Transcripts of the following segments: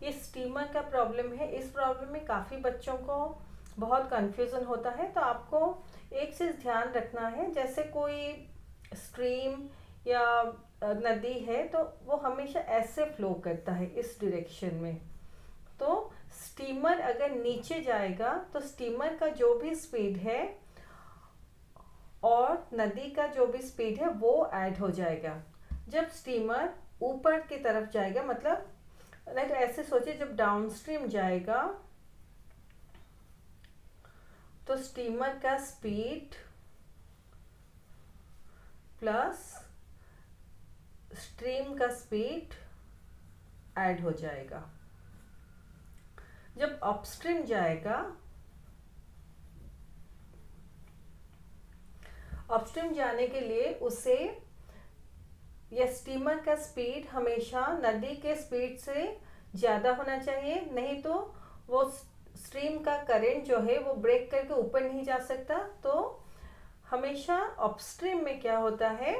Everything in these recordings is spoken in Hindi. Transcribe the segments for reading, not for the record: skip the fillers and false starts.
ये स्टीमर का प्रॉब्लम है। इस प्रॉब्लम में काफ़ी बच्चों को बहुत कंफ्यूजन होता है। तो आपको एक चीज़ ध्यान रखना है, जैसे कोई स्ट्रीम या नदी है तो वो हमेशा ऐसे फ्लो करता है इस डायरेक्शन में। तो स्टीमर अगर नीचे जाएगा तो स्टीमर का जो भी स्पीड है और नदी का जो भी स्पीड है वो ऐड हो जाएगा। जब स्टीमर ऊपर की तरफ जाएगा, मतलब लाइक ऐसे सोचिए, जब डाउनस्ट्रीम जाएगा तो स्टीमर का स्पीड प्लस स्ट्रीम का स्पीड ऐड हो जाएगा। जब अपस्ट्रीम जाएगा, अपस्ट्रीम जाने के लिए उसे या स्टीमर का स्पीड हमेशा नदी के स्पीड से ज़्यादा होना चाहिए, नहीं तो वो स्ट्रीम का करंट जो है वो ब्रेक करके ऊपर नहीं जा सकता। तो हमेशा अपस्ट्रीम में क्या होता है,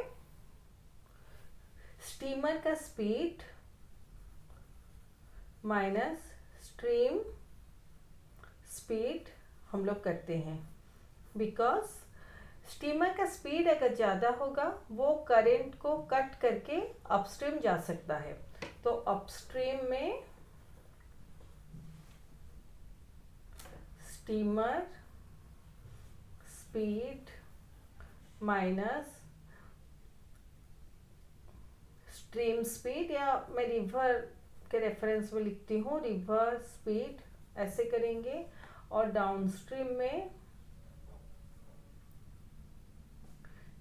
स्टीमर का स्पीड माइनस स्ट्रीम स्पीड हम लोग करते हैं, बिकॉज स्टीमर का स्पीड अगर ज़्यादा होगा वो करंट को कट करके अपस्ट्रीम जा सकता है। तो अपस्ट्रीम में steamer speed minus stream speed, या मैं रिवर के रेफरेंस में लिखती हूँ रिवर स्पीड, ऐसे करेंगे। और डाउनस्ट्रीम में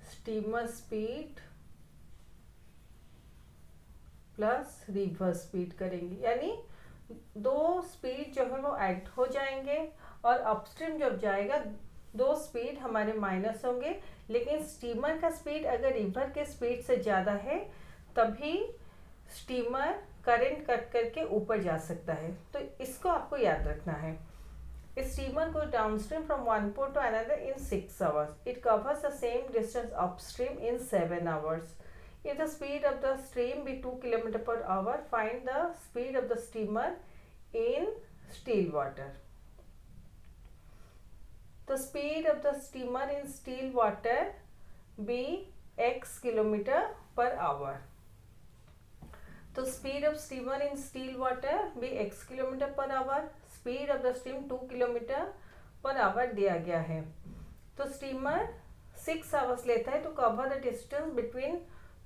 steamer speed plus river speed करेंगे, यानी दो स्पीड जो है वो ऐड हो जाएंगे। और अपस्ट्रीम जब जाएगा दो स्पीड हमारे माइनस होंगे, लेकिन स्टीमर का स्पीड अगर रिवर के स्पीड से ज़्यादा है तभी स्टीमर करंट कट करके ऊपर जा सकता है। तो इसको आपको याद रखना है। Steamer goes downstream from one port to another in 6 hours. It covers the same distance upstream in 7 hours. If the speed of the stream be 2 km per hour, find the speed of the steamer in still water. The speed of the steamer in still water be x km per hour. तो speed of steamer in still water भी x kilometre per hour, speed of the stream 2 kilometre per hour दिया गया है। तो स्टीमर 6 आवर्स लेता है to cover the distance between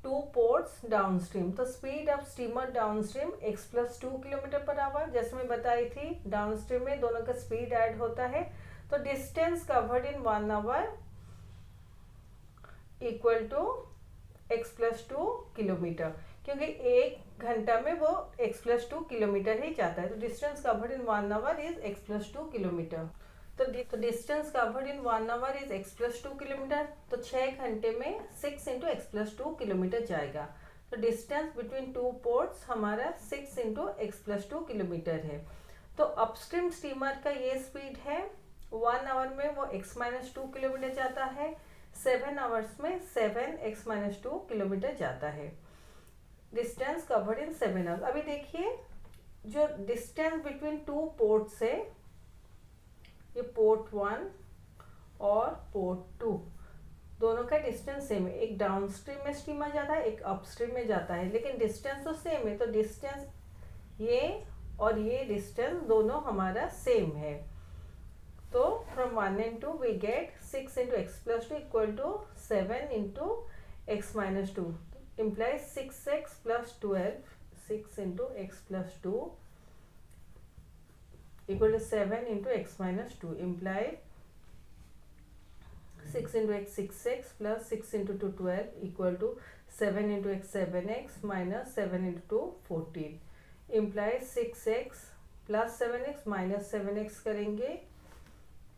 two ports downstream. तो speed of steamer downstream x plus 2 kilometre per hour, जैसे मैं बताई थी डाउनस्ट्रीम में दोनों का स्पीड ऐड होता है। तो distance covered in 1 hour equal to x plus 2 kilometre, क्योंकि एक घंटा में वो x प्लस 2 किलोमीटर ही जाता है। तो distance covered in 1 hour is x plus 2 kilometre. तो distance covered in 1 hour is x plus 2 kilometre. तो 6 घंटे में 6 इंटू एक्स प्लस 2 किलोमीटर जाएगा। तो डिस्टेंस बिटवीन टू पोर्ट्स हमारा 6 इंटू एक्स प्लस 2 किलोमीटर है। तो अपस्ट्रीम स्टीमर का ये स्पीड है, 1 आवर में वो x माइनस 2 किलोमीटर जाता है, 7 आवर्स में 7x माइनस 2 किलोमीटर जाता है। डिस्टेंस कवर्ड इन 7 आवर्स। अभी देखिए जो डिस्टेंस बिटवीन टू पोर्ट्स है, ये पोर्ट 1 और पोर्ट 2 दोनों का डिस्टेंस सेम है। एक डाउन स्ट्रीम में स्टीमर जाता है, एक अप स्ट्रीम में जाता है, लेकिन डिस्टेंस तो सेम है। तो डिस्टेंस ये और ये डिस्टेंस दोनों हमारा सेम है। तो from 1 and 2 we get 6 into x plus 2 equal to 7 into x minus 2, implies 6x plus 12, 6 into x plus 2 equal to 7 into x minus 2, imply 6 into x 6x plus 6 into 2 12 equal to 7 into x 7x minus 7 into 2 14, implies 6x plus 7x minus 7x करेंगे,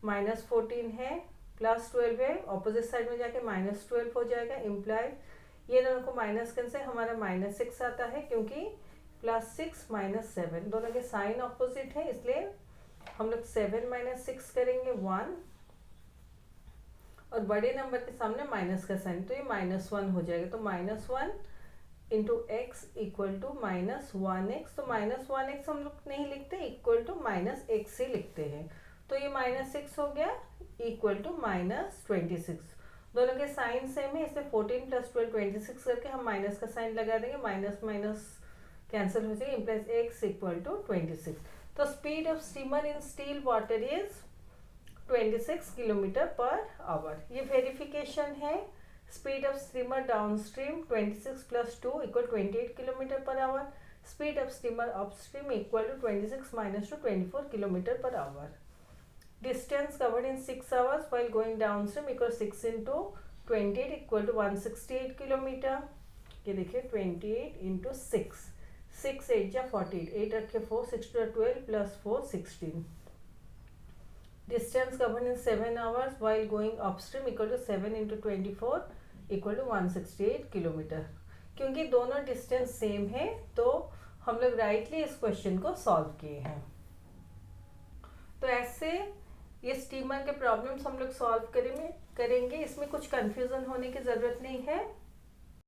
माइनस 14 है प्लस 12 है, ऑपोजिट साइड में जाके माइनस 12 हो जाएगा। इम्प्लाई ये दोनों को माइनस करने से हमारा माइनस 6 आता है, क्योंकि प्लस 6 माइनस 7 दोनों के साइन ऑपोजिट है, इसलिए हम लोग 7 माइनस 6 करेंगे 1, और बड़े नंबर के सामने माइनस का साइन, तो ये -1 हो जाएगा। तो -1 into x equal to -1x। तो -1x हम लोग नहीं लिखते, इक्वल टू -x ही लिखते हैं। तो ये -6 हो गया इक्वल टू -26। दोनों के साइन सेम है, इसलिए 14 + 12 26 करके हम माइनस का साइन लगा देंगे, माइनस माइनस कैंसिल हो जाएगा, इम्प्लाइज x इक्वल टू 26। तो speed of steamer in still water is 26 km/h। ये वेरिफिकेशन है। Speed of steamer downstream 26 + 2 = 28 km/h। Speed of steamer upstream equal to 26 - 2 24 km/h। Distance covered in 6 hours while going downstream = 6 × 28 = 168 km। ये देखिए 28 × 6, 6 8 जा 48, 8 रखे 4, 6 × 12 + 4 16। डिस्टेंस कवर्ड इन 7 hours while going upstream = 7 × 24 = 168 km। क्योंकि दोनों डिस्टेंस सेम है तो हम लोग राइटली इस क्वेश्चन को सॉल्व किए हैं। तो ऐसे ये स्टीमर के प्रॉब्लम्स हम लोग सॉल्व करेंगे। इसमें कुछ कंफ्यूजन होने की ज़रूरत नहीं है।